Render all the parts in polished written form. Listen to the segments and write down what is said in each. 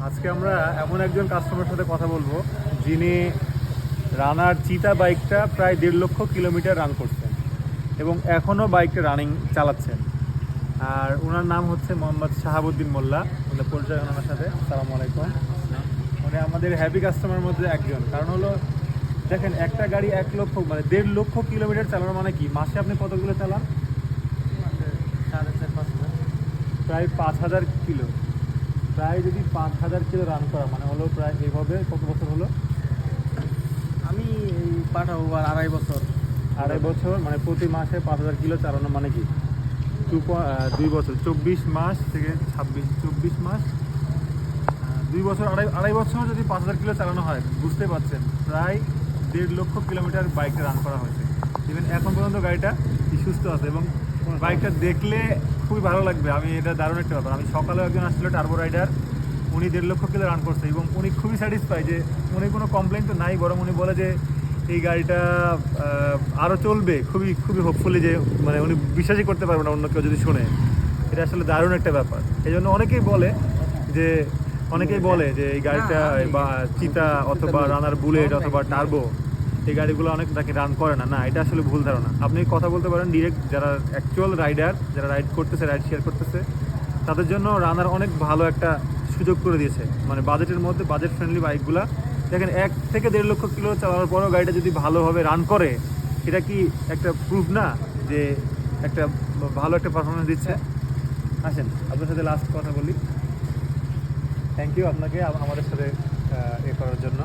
আজকে আমরা এমন একজন কাস্টমারের সাথে কথা বলবো যিনি রানার চিতা বাইকটা প্রায় 1.5 লক্ষ কিলোমিটার রান করছেন এবং এখনও বাইকটা রানিং চালাচ্ছেন। আর ওনার নাম হচ্ছে মোহাম্মদ শাহাবুদ্দিন মোল্লা। ওনার পরিচয় ওনার সাথে। আসসালামু আলাইকুম। মানে আমাদের হ্যাপি কাস্টমারের মধ্যে একজন। কারণ হলো দেখেন, একটা গাড়ি 1 লক্ষ মানে 1.5 লক্ষ কিলোমিটার চালানো মানে কি, মাসে আপনি কতগুলো চালান? প্রায় 5,000 কিলো। প্রায় যদি 5,000 কিলো রান করা মানে হলো প্রায় এইভাবে কত বছর হলো? আমি এই পাঠাবো 2.5 বছর। 2.5 বছর মানে প্রতি মাসে 5,000 কিলো চালানো মানে কি 2 বছর, 24 মাস থেকে 26, 24 মাস, 2 বছর, আড়াই বছর যদি 5,000 কিলো চালানো হয়, বুঝতে পারছেন প্রায় 1.5 লক্ষ কিলোমিটার বাইকটা রান করা হয়েছে। ইভেন এখন পর্যন্ত গাড়িটা সুস্থ আছে এবং বাইকটা দেখলে খুবই ভালো লাগবে। আমি এটা দারুণ একটা ব্যাপার। আমি সকালে একজন আসছিল টার্বো রাইডার, উনি 1.5 লক্ষ কিলো রান করছে এবং উনি খুবই স্যাটিসফাই যে উনি কোনো কমপ্লেন তো নাই, বরং উনি বলে যে এই গাড়িটা আরও চলবে। খুবই খুবই হোপফুলি যে মানে উনি বিশ্বাসই করতে পারবে না অন্য কেউ যদি শুনে। এটা আসলে দারুণ একটা ব্যাপার। এই জন্য অনেকেই বলে যে এই গাড়িটা বা চিতা অথবা রানার বুলেট অথবা টার্বো, এই গাড়িগুলো অনেক নাকি রান করে না। এটা আসলে ভুল ধারণা। আপনি কথা বলতে পারেন ডিরেক্ট যারা অ্যাকচুয়াল রাইডার, যারা রাইড শেয়ার করতেছে, তাদের জন্য রানার অনেক ভালো একটা সুযোগ করে দিয়েছে। মানে বাজেটের মধ্যে বাজেট ফ্রেন্ডলি বাইকগুলা দেখেন 1 থেকে 1.5 লক্ষ কিলো চালানোর পরেও গাড়িটা যদি ভালোভাবে রান করে, এটা কি একটা প্রুফ না যে একটা ভালো একটা পারফরমেন্স দিচ্ছে? আসেন আপনার সাথে লাস্ট কথা বলি। থ্যাংক ইউ আপনাকে আমাদের সাথে করার জন্য।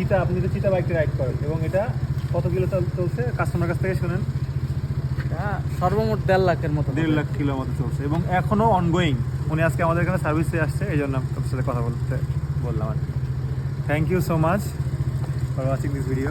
যে আপনি তো চিতা বাইকটা রাইড করেন এবং এটা কত কিলো চলছে কাস্টমার কাছ থেকে শুনেন? সর্বমোট 1.5 লাখের মতো, 1.5 লাখ কিলোর মতো চলছে এবং এখনও অনগোয়িং। উনি আজকে আমাদের এখানে সার্ভিসে আসছে, এই জন্য আপনার সাথে কথা বলতে বললাম আর কি। Thank you so much for watching this video.